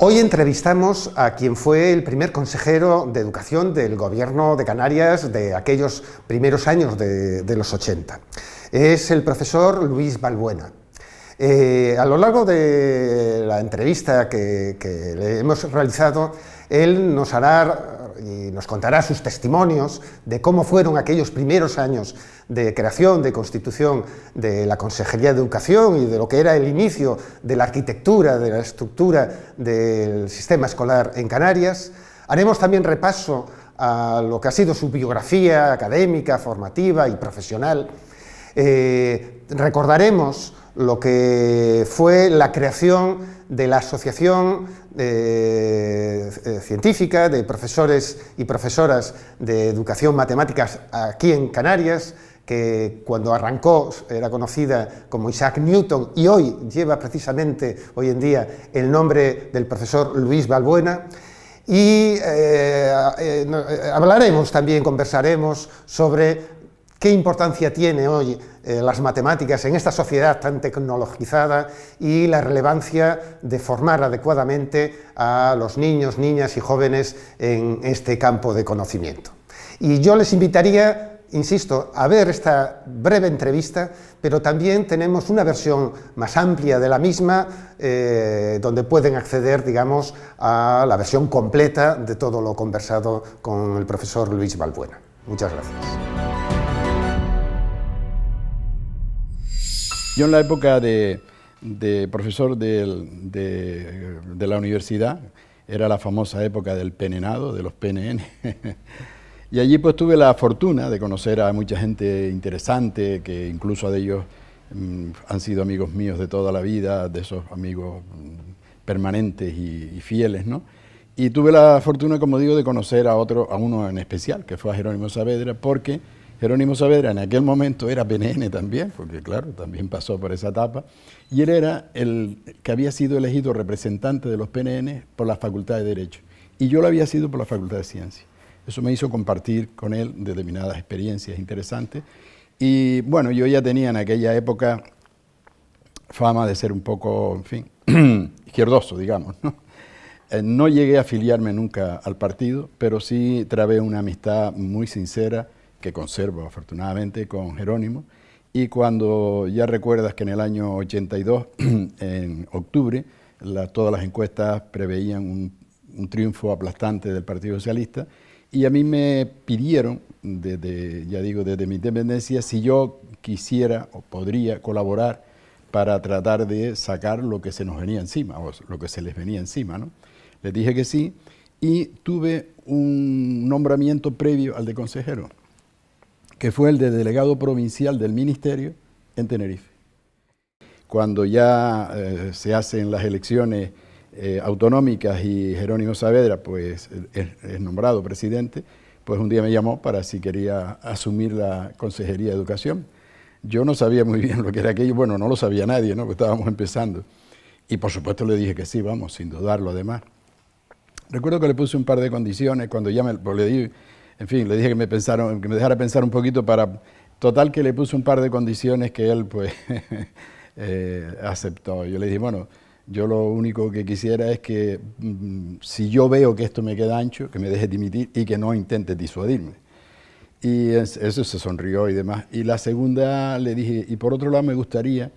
Hoy entrevistamos a quien fue el primer consejero de Educación del Gobierno de Canarias de aquellos primeros años de los 80. Es el profesor Luis Balbuena. A lo largo de la entrevista que le hemos realizado, él nos hará y nos contará sus testimonios de cómo fueron aquellos primeros años de creación, de constitución de la Consejería de Educación y de lo que era el inicio de la arquitectura, de la estructura del sistema escolar en Canarias. Haremos también repaso a lo que ha sido su biografía académica, formativa y profesional. Recordaremos lo que fue la creación de la Asociación Científica de Profesores y Profesoras de Educación Matemáticas aquí en Canarias, que cuando arrancó era conocida como Isaac Newton y hoy lleva precisamente, hoy en día, el nombre del profesor Luis Balbuena. Y hablaremos también, conversaremos sobre qué importancia tiene hoy las matemáticas en esta sociedad tan tecnologizada y la relevancia de formar adecuadamente a los niños, niñas y jóvenes en este campo de conocimiento. Y yo les invitaría, insisto, a ver esta breve entrevista, pero también tenemos una versión más amplia de la misma, donde pueden acceder, digamos, a la versión completa de todo lo conversado con el profesor Luis Balbuena. Muchas gracias. Yo en la época de profesor de la universidad, era la famosa época del penenado, de los PNN, y allí pues tuve la fortuna de conocer a mucha gente interesante, que incluso de ellos han sido amigos míos de toda la vida, de esos amigos permanentes y fieles, ¿no? Y tuve la fortuna, como digo, de conocer a uno en especial, que fue a Jerónimo Saavedra, porque Jerónimo Saavedra en aquel momento era PNN también, porque claro, también pasó por esa etapa, y él era el que había sido elegido representante de los PNN por la Facultad de Derecho, y yo lo había sido por la Facultad de Ciencias. Eso me hizo compartir con él determinadas experiencias interesantes, y bueno, yo ya tenía en aquella época fama de ser un poco, en fin, izquierdoso, digamos, ¿no? No llegué a afiliarme nunca al partido, pero sí trabé una amistad muy sincera, que conservo afortunadamente, con Jerónimo, y cuando ya recuerdas que en el año 82, en octubre, todas las encuestas preveían un triunfo aplastante del Partido Socialista, y a mí me pidieron, desde mi independencia, si yo quisiera o podría colaborar para tratar de sacar lo que se nos venía encima, o lo que se les venía encima, ¿no? Les dije que sí, y tuve un nombramiento previo al de consejero, que fue el de delegado provincial del Ministerio en Tenerife. Cuando ya se hacen las elecciones autonómicas y Jerónimo Saavedra pues, es nombrado presidente, pues un día me llamó para si quería asumir la Consejería de Educación. Yo no sabía muy bien lo que era aquello, bueno, no lo sabía nadie, ¿no? Porque estábamos empezando. Y por supuesto le dije que sí, vamos, sin dudarlo además. Recuerdo que le puse un par de condiciones, cuando ya le dije que me dejara pensar un poquito total que le puse un par de condiciones que él pues aceptó. Yo le dije, bueno, yo lo único que quisiera es que si yo veo que esto me queda ancho, que me deje dimitir y que no intente disuadirme. Y eso se sonrió y demás. Y la segunda le dije, y por otro lado me gustaría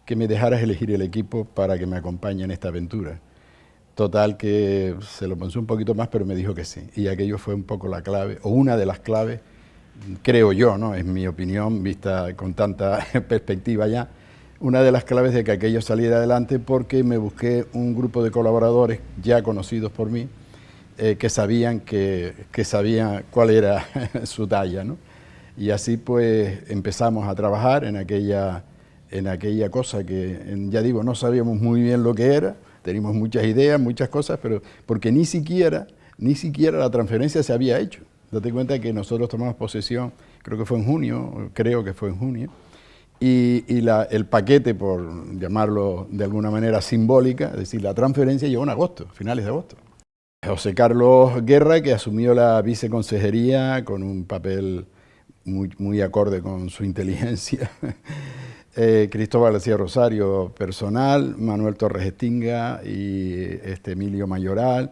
que me dejaras elegir el equipo para que me acompañe en esta aventura. Total que se lo pensó un poquito más, pero me dijo que sí. Y aquello fue un poco la clave, o una de las claves, creo yo, ¿no? Es mi opinión, vista con tanta perspectiva ya, una de las claves de que aquello saliera adelante, porque me busqué un grupo de colaboradores ya conocidos por mí, que sabían cuál era su talla, ¿no? Y así pues empezamos a trabajar en aquella cosa que, ya digo, no sabíamos muy bien lo que era. Teníamos muchas ideas, muchas cosas, pero porque ni siquiera la transferencia se había hecho. Date cuenta que nosotros tomamos posesión, creo que fue en junio, y el paquete, por llamarlo de alguna manera simbólica, es decir, la transferencia llegó en agosto, finales de agosto. José Carlos Guerra, que asumió la viceconsejería con un papel muy acorde con su inteligencia, Cristóbal García Rosario, personal, Manuel Torres Estinga y Emilio Mayoral,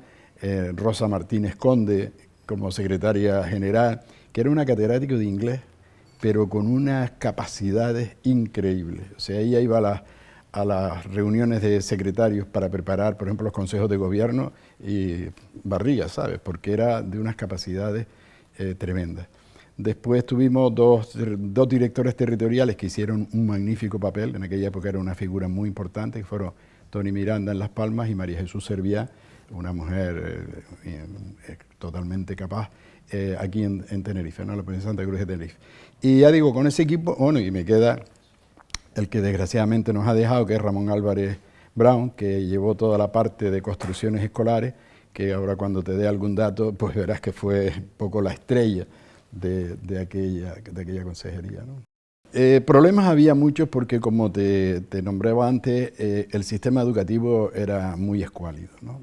Rosa Martínez Conde como secretaria general, que era una catedrática de inglés, pero con unas capacidades increíbles. O sea, ella iba a las reuniones de secretarios para preparar, por ejemplo, los consejos de gobierno y barría, ¿sabes? Porque era de unas capacidades tremendas. Después tuvimos dos directores territoriales que hicieron un magnífico papel. En aquella época era una figura muy importante, que fueron Tony Miranda en Las Palmas y María Jesús Serviá, una mujer totalmente capaz, aquí en Tenerife, ¿no? La provincia de Santa Cruz de Tenerife. Y ya digo, con ese equipo, bueno, y me queda el que desgraciadamente nos ha dejado, que es Ramón Álvarez Brown, que llevó toda la parte de construcciones escolares, que ahora cuando te dé algún dato, pues verás que fue un poco la estrella de aquella consejería, ¿no? Problemas había muchos porque, como te nombraba antes, el sistema educativo era muy escuálido, ¿no?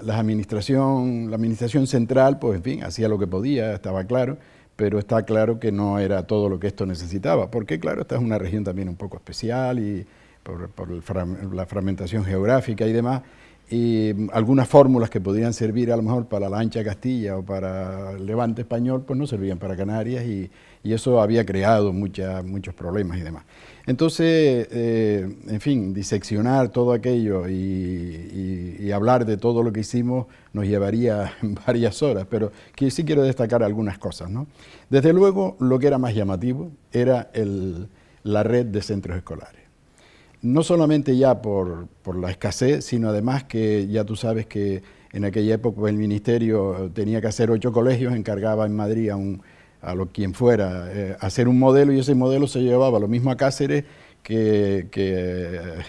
La administración central, pues en fin, hacía lo que podía, estaba claro, pero está claro que no era todo lo que esto necesitaba, porque claro, esta es una región también un poco especial y por la fragmentación geográfica y demás, y algunas fórmulas que podían servir a lo mejor para la ancha Castilla o para el Levante español, pues no servían para Canarias y eso había creado muchos problemas y demás. Entonces, en fin, diseccionar todo aquello y hablar de todo lo que hicimos nos llevaría varias horas, pero sí quiero destacar algunas cosas, ¿no? Desde luego, lo que era más llamativo era la red de centros escolares. No solamente ya por la escasez, sino además que ya tú sabes que en aquella época el ministerio tenía que hacer 8 colegios, encargaba en Madrid a quien fuera hacer un modelo, y ese modelo se llevaba lo mismo a Cáceres que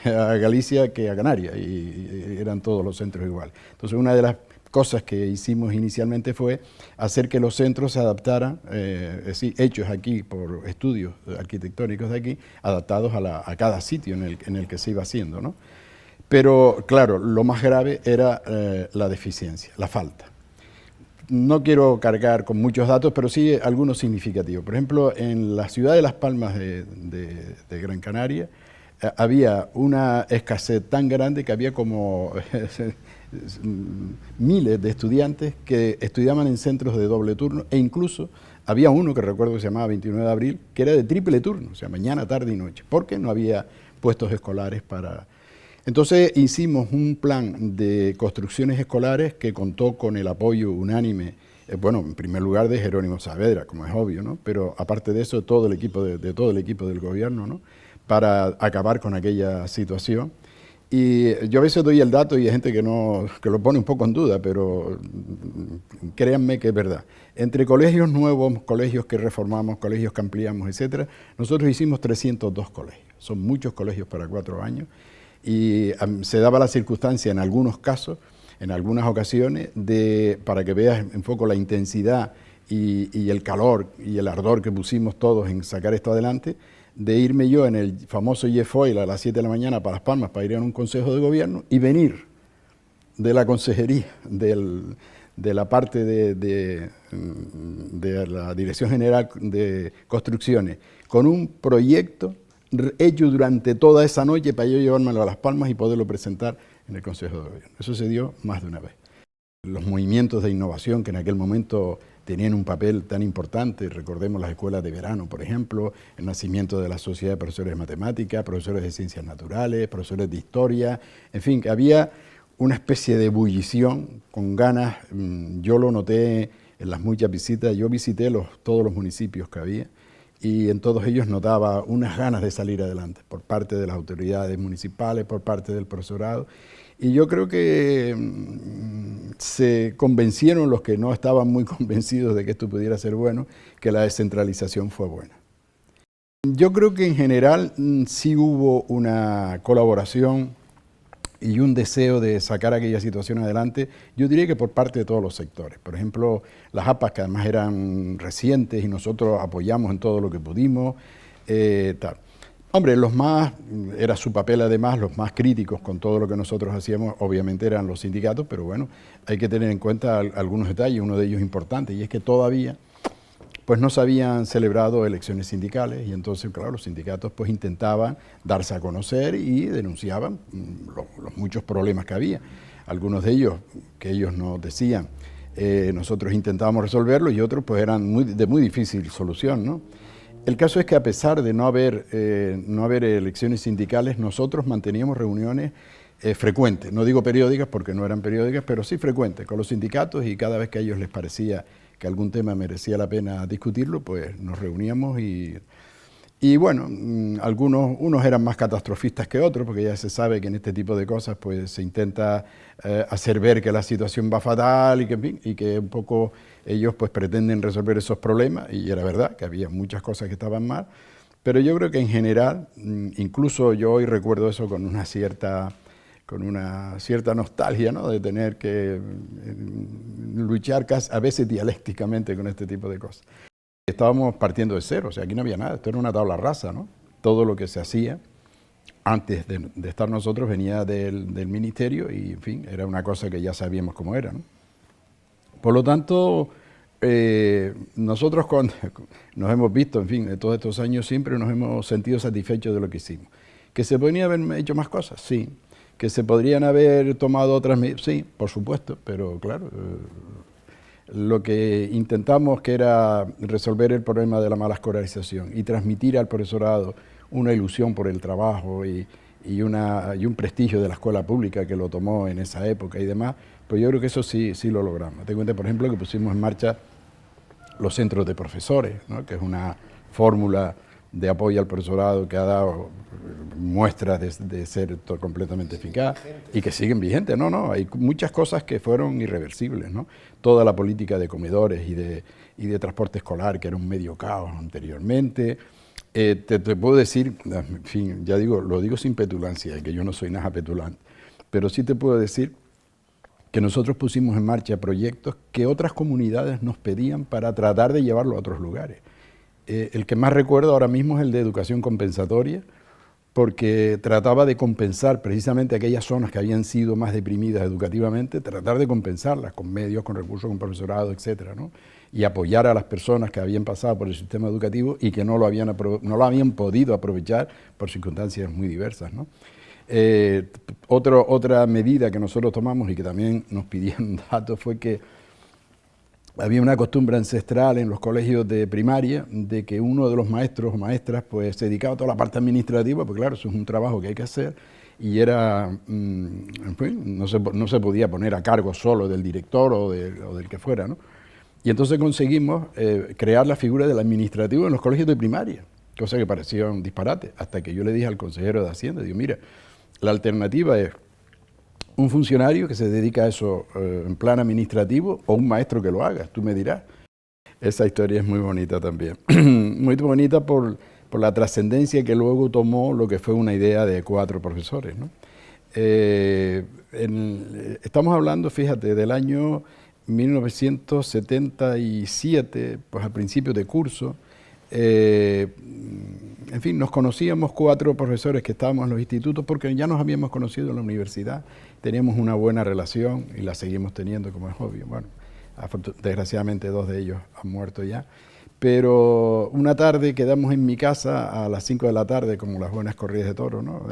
a Galicia que a Canarias, y eran todos los centros iguales. Entonces, una de las cosas que hicimos inicialmente fue hacer que los centros se adaptaran, es decir, hechos aquí por estudios arquitectónicos de aquí, adaptados a cada sitio en el que se iba haciendo, ¿no? Pero, claro, lo más grave era la deficiencia, la falta. No quiero cargar con muchos datos, pero sí algunos significativos. Por ejemplo, en la ciudad de Las Palmas de Gran Canaria había una escasez tan grande que había como miles de estudiantes que estudiaban en centros de doble turno, e incluso había uno que recuerdo que se llamaba 29 de abril, que era de triple turno, o sea, mañana, tarde y noche, porque no había puestos escolares para... Entonces hicimos un plan de construcciones escolares que contó con el apoyo unánime, bueno, en primer lugar de Jerónimo Saavedra, como es obvio, ¿no? Pero aparte de eso, todo el equipo todo el equipo del gobierno, ¿no? Para acabar con aquella situación. Y yo a veces doy el dato y hay gente que lo pone un poco en duda, pero créanme que es verdad. Entre colegios nuevos, colegios que reformamos, colegios que ampliamos, etcétera, nosotros hicimos 302 colegios. Son muchos colegios para 4 años. Y se daba la circunstancia en algunos casos, en algunas ocasiones, para que veas un poco la intensidad y el calor y el ardor que pusimos todos en sacar esto adelante, de irme yo en el famoso Jet-Foil a las 7 de la mañana para Las Palmas para ir a un consejo de gobierno y venir de la consejería, de la parte de la Dirección General de Construcciones, con un proyecto hecho durante toda esa noche para yo llevármelo a Las Palmas y poderlo presentar en el Consejo de Gobierno. Eso se dio más de una vez. Los movimientos de innovación que en aquel momento tenían un papel tan importante, recordemos las escuelas de verano, por ejemplo, el nacimiento de la Sociedad de Profesores de Matemáticas, profesores de Ciencias Naturales, profesores de Historia, en fin, que había una especie de ebullición con ganas. Yo lo noté en las muchas visitas, yo visité todos los municipios que había, y en todos ellos notaba unas ganas de salir adelante por parte de las autoridades municipales, por parte del profesorado, y yo creo que se convencieron los que no estaban muy convencidos de que esto pudiera ser bueno, que la descentralización fue buena. Yo creo que en general sí hubo una colaboración y un deseo de sacar aquella situación adelante, yo diría que por parte de todos los sectores. Por ejemplo, las APAs, que además eran recientes y nosotros apoyamos en todo lo que pudimos, tal. Hombre, era su papel además, los más críticos con todo lo que nosotros hacíamos, obviamente eran los sindicatos, pero bueno, hay que tener en cuenta algunos detalles, uno de ellos importante, y es que todavía pues no se habían celebrado elecciones sindicales y entonces, claro, los sindicatos pues intentaban darse a conocer y denunciaban los muchos problemas que había. Algunos de ellos, que ellos nos decían, nosotros intentábamos resolverlos y otros pues eran de muy difícil solución, ¿no? El caso es que a pesar de no haber elecciones sindicales, nosotros manteníamos reuniones frecuentes, no digo periódicas porque no eran periódicas, pero sí frecuentes con los sindicatos y cada vez que a ellos les parecía que algún tema merecía la pena discutirlo, pues nos reuníamos y bueno, unos eran más catastrofistas que otros, porque ya se sabe que en este tipo de cosas pues se intenta hacer ver que la situación va fatal y que, en fin, y que un poco ellos pues pretenden resolver esos problemas, y era verdad que había muchas cosas que estaban mal, pero yo creo que en general, incluso yo hoy recuerdo eso con una cierta nostalgia, ¿no? De tener que luchar casi, a veces dialécticamente con este tipo de cosas. Estábamos partiendo de cero, o sea, aquí no había nada, esto era una tabla rasa, ¿no? Todo lo que se hacía antes de estar nosotros venía del ministerio y, en fin, era una cosa que ya sabíamos cómo era, ¿no? Por lo tanto, nosotros cuando nos hemos visto, en fin, de todos estos años siempre nos hemos sentido satisfechos de lo que hicimos. ¿Que se podrían haber hecho más cosas? Sí. ¿Que se podrían haber tomado otras medidas? Sí, por supuesto, pero claro, lo que intentamos que era resolver el problema de la mala escolarización y transmitir al profesorado una ilusión por el trabajo y un prestigio de la escuela pública que lo tomó en esa época y demás, pues yo creo que eso sí lo logramos. Ten cuenta, por ejemplo, que pusimos en marcha los centros de profesores, ¿no? Que es una fórmula de apoyo al profesorado que ha dado muestras de ser completamente eficaz y que siguen vigentes. No, hay muchas cosas que fueron irreversibles, ¿no? Toda la política de comedores y de transporte escolar, que era un medio caos anteriormente. Te puedo decir, en fin, ya digo, lo digo sin petulancia, que yo no soy nada petulante, pero sí te puedo decir que nosotros pusimos en marcha proyectos que otras comunidades nos pedían para tratar de llevarlo a otros lugares. El que más recuerdo ahora mismo es el de educación compensatoria, porque trataba de compensar precisamente aquellas zonas que habían sido más deprimidas educativamente, tratar de compensarlas con medios, con recursos, con profesorado, etcétera, ¿no? Y apoyar a las personas que habían pasado por el sistema educativo y que no lo habían podido aprovechar por circunstancias muy diversas, ¿no? Otra medida que nosotros tomamos y que también nos pidieron datos fue que había una costumbre ancestral en los colegios de primaria de que uno de los maestros o maestras pues se dedicaba a toda la parte administrativa, porque claro, eso es un trabajo que hay que hacer, y era, en fin, no se podía poner a cargo solo del director o del que fuera, ¿no? Y entonces conseguimos crear la figura del administrativo en los colegios de primaria, cosa que parecía un disparate, hasta que yo le dije al consejero de Hacienda, digo, mira, la alternativa es un funcionario que se dedica a eso en plan administrativo o un maestro que lo haga, tú me dirás. Esa historia es muy bonita también, muy bonita por la trascendencia que luego tomó lo que fue una idea de 4 profesores, ¿no? Estamos hablando, fíjate, del año 1977, pues a principios de curso. En fin, nos conocíamos 4 profesores que estábamos en los institutos porque ya nos habíamos conocido en la universidad, teníamos una buena relación y la seguimos teniendo, como es obvio. Bueno, desgraciadamente 2 de ellos han muerto ya, pero una tarde quedamos en mi casa a las 5 de la tarde, como las buenas corridas de toros, ¿no?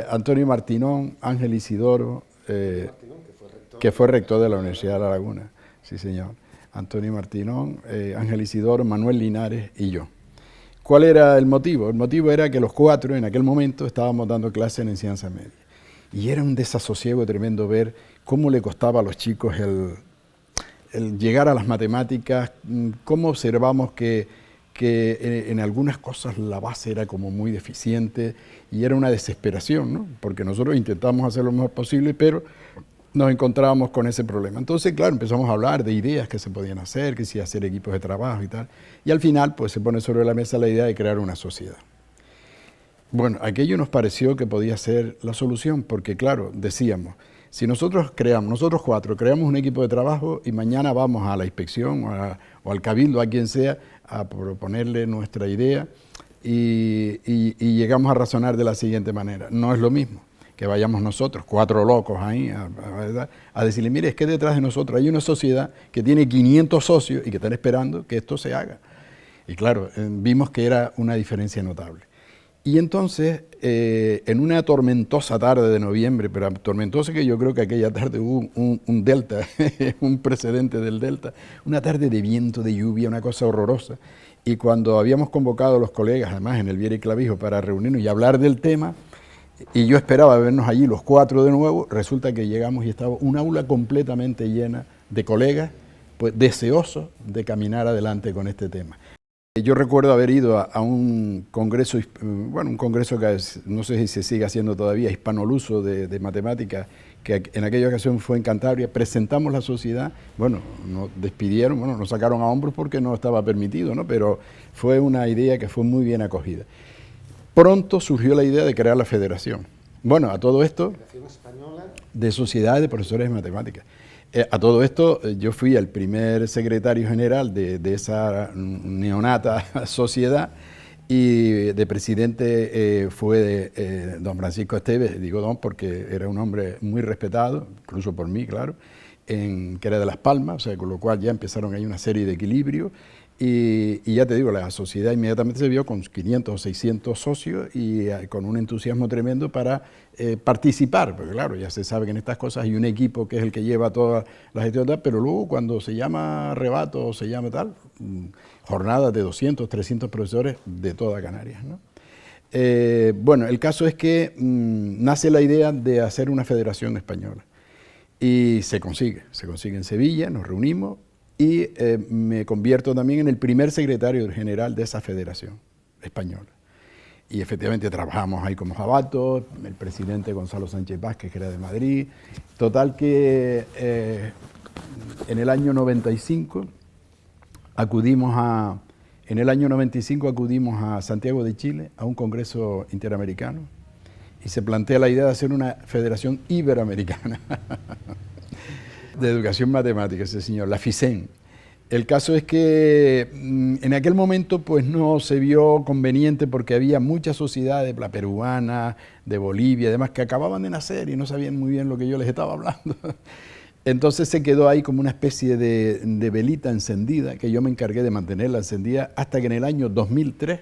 Antonio Martinón, Ángel Isidoro, que fue rector de la Universidad de La Laguna, sí señor. Antonio Martinón, Ángel Isidoro, Manuel Linares y yo. ¿Cuál era el motivo? El motivo era que los 4 en aquel momento estábamos dando clases en enseñanza media. Y era un desasosiego tremendo ver cómo le costaba a los chicos el llegar a las matemáticas, cómo observamos que en algunas cosas la base era como muy deficiente y era una desesperación, ¿no? Porque nosotros intentamos hacer lo mejor posible, pero nos encontrábamos con ese problema. Entonces, claro, empezamos a hablar de ideas que se podían hacer, que si hacer equipos de trabajo y tal. Y al final, pues se pone sobre la mesa la idea de crear una sociedad. Bueno, aquello nos pareció que podía ser la solución, porque claro, decíamos, si nosotros 4, creamos un equipo de trabajo y mañana vamos a la inspección o al cabildo, a quien sea, a proponerle nuestra idea y llegamos a razonar de la siguiente manera. No es lo mismo que vayamos nosotros, 4 locos ahí, a decirle, mire, es que detrás de nosotros hay una sociedad que tiene 500 socios y que están esperando que esto se haga. Y claro, vimos que era una diferencia notable. Y entonces, en una tormentosa tarde de noviembre, pero tormentosa que yo creo que aquella tarde hubo un delta, un precedente del delta, una tarde de viento, de lluvia, una cosa horrorosa. Y cuando habíamos convocado a los colegas, además en el Viera y Clavijo, para reunirnos y hablar del tema, y yo esperaba vernos allí los 4 de nuevo, resulta que llegamos y estaba un aula completamente llena de colegas, pues deseosos de caminar adelante con este tema. Yo recuerdo haber ido a un congreso, un congreso que no sé si se sigue haciendo todavía, hispanoluso de matemáticas, que en aquella ocasión fue en Cantabria. Presentamos la sociedad, bueno, nos despidieron, bueno, nos sacaron a hombros porque no estaba permitido, ¿no? Pero fue una idea que fue muy bien acogida. Pronto surgió la idea de crear la federación. Bueno, a todo esto, de Sociedades de Profesores de Matemáticas. A todo esto, yo fui el primer secretario general de esa neonata sociedad y de presidente fue don Francisco Esteves, digo don porque era un hombre muy respetado, incluso por mí, claro, que era de Las Palmas, o sea, con lo cual ya empezaron ahí una serie de equilibrios. Y ya te digo, la sociedad inmediatamente se vio con 500 o 600 socios y con un entusiasmo tremendo para participar, porque claro, ya se sabe que en estas cosas hay un equipo que es el que lleva toda la gestión, pero luego cuando se llama rebato o se llama tal, jornadas de 200, 300 profesores de toda Canarias, ¿no? Bueno, el caso es que nace la idea de hacer una federación española y se consigue en Sevilla, nos reunimos, y me convierto también en el primer secretario general de esa federación española. Y efectivamente trabajamos ahí como jabatos, el presidente Gonzalo Sánchez Vázquez, que era de Madrid. Total que en el año 95 acudimos a Santiago de Chile, a un congreso interamericano, y se plantea la idea de hacer una federación iberoamericana de educación matemática, ese señor, la FICEN. El caso es que en aquel momento pues no se vio conveniente porque había muchas sociedades, la peruana, de Bolivia, además que acababan de nacer y no sabían muy bien lo que yo les estaba hablando. Entonces se quedó ahí como una especie de velita encendida, que yo me encargué de mantenerla encendida hasta que en el año 2003,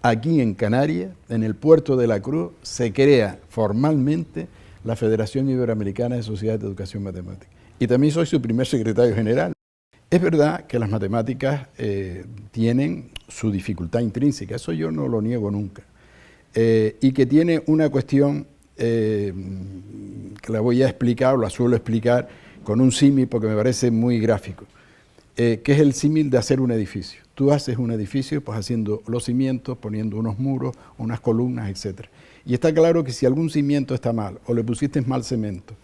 aquí en Canarias, en el puerto de La Cruz, se crea formalmente la Federación Iberoamericana de Sociedades de Educación Matemática. Y también soy su primer secretario general. Es verdad que las matemáticas tienen su dificultad intrínseca, eso yo no lo niego nunca, y que tiene una cuestión que la voy a explicar, o la suelo explicar con un símil porque me parece muy gráfico, que es el símil de hacer un edificio. Tú haces un edificio pues haciendo los cimientos, poniendo unos muros, unas columnas, etc. Y está claro que si algún cimiento está mal, o le pusiste mal cemento,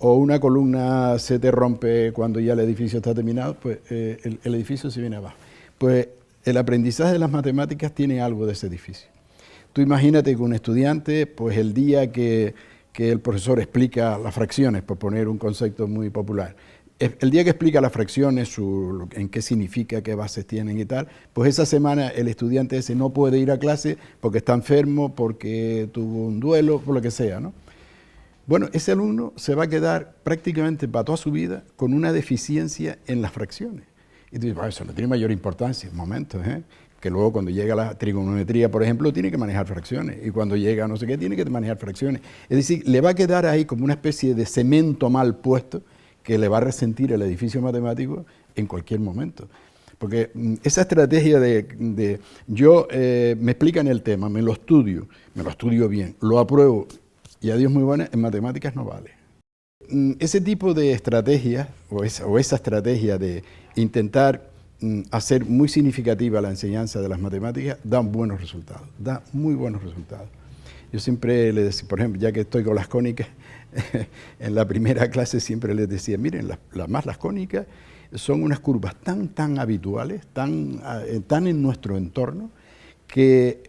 o una columna se te rompe cuando ya el edificio está terminado, pues el edificio se viene abajo. Pues el aprendizaje de las matemáticas tiene algo de ese edificio. Tú imagínate que un estudiante, pues el día que el profesor explica las fracciones, por poner un concepto muy popular, el día que explica las fracciones, en qué significa, qué bases tienen y tal, pues esa semana el estudiante ese no puede ir a clase porque está enfermo, porque tuvo un duelo, por lo que sea, ¿no? Bueno, ese alumno se va a quedar prácticamente para toda su vida con una deficiencia en las fracciones. Y tú dices, bueno, eso no tiene mayor importancia, un momento, que luego cuando llega la trigonometría, por ejemplo, tiene que manejar fracciones, y cuando llega no sé qué, tiene que manejar fracciones. Es decir, le va a quedar ahí como una especie de cemento mal puesto que le va a resentir el edificio matemático en cualquier momento. Porque esa estrategia me explican el tema, me lo estudio bien, lo apruebo, y a Dios muy buena, en matemáticas no vale. Ese tipo de estrategia, o esa estrategia de intentar hacer muy significativa la enseñanza de las matemáticas, da buenos resultados, da muy buenos resultados. Yo siempre les decía, por ejemplo, ya que estoy con las cónicas, en la primera clase siempre les decía, miren, las cónicas son unas curvas tan habituales, tan en nuestro entorno, que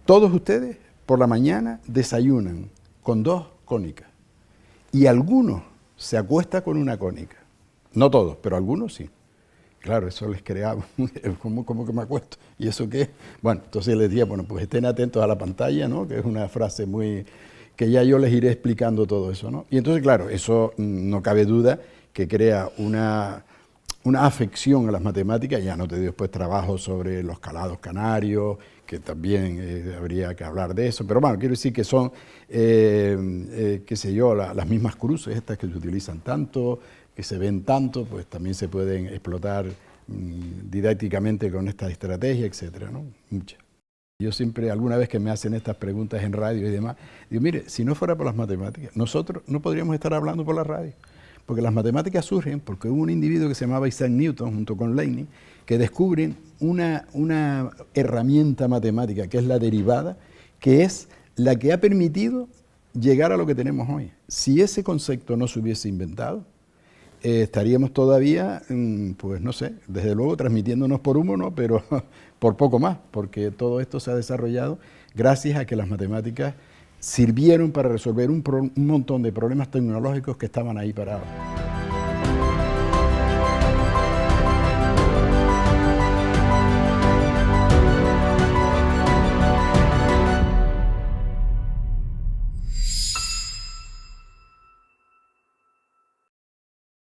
todos ustedes por la mañana desayunan con 2 cónicas, y algunos se acuestan con una cónica. No todos, pero algunos sí. Claro, eso les creaba, ¿cómo que me acuesto? ¿Y eso qué? Bueno, entonces les decía, bueno, pues estén atentos a la pantalla, ¿no? Que es una frase muy que ya yo les iré explicando todo eso, ¿no? Y entonces, claro, eso no cabe duda que crea una afección a las matemáticas. Ya no te digo después trabajo sobre los calados canarios, que también habría que hablar de eso, pero bueno, quiero decir que son, qué sé yo, las mismas cruces, estas que se utilizan tanto, que se ven tanto, pues también se pueden explotar didácticamente con esta estrategia, etcétera, ¿no? Muchas. Yo siempre, alguna vez que me hacen estas preguntas en radio y demás, digo, mire, si no fuera por las matemáticas, nosotros no podríamos estar hablando por la radio, porque las matemáticas surgen porque hubo un individuo que se llamaba Isaac Newton, junto con Leibniz, que descubren una herramienta matemática, que es la derivada, que es la que ha permitido llegar a lo que tenemos hoy. Si ese concepto no se hubiese inventado, estaríamos todavía, pues no sé, desde luego transmitiéndonos por humo, ¿no? Pero por poco más, porque todo esto se ha desarrollado gracias a que las matemáticas sirvieron para resolver un montón de problemas tecnológicos que estaban ahí parados.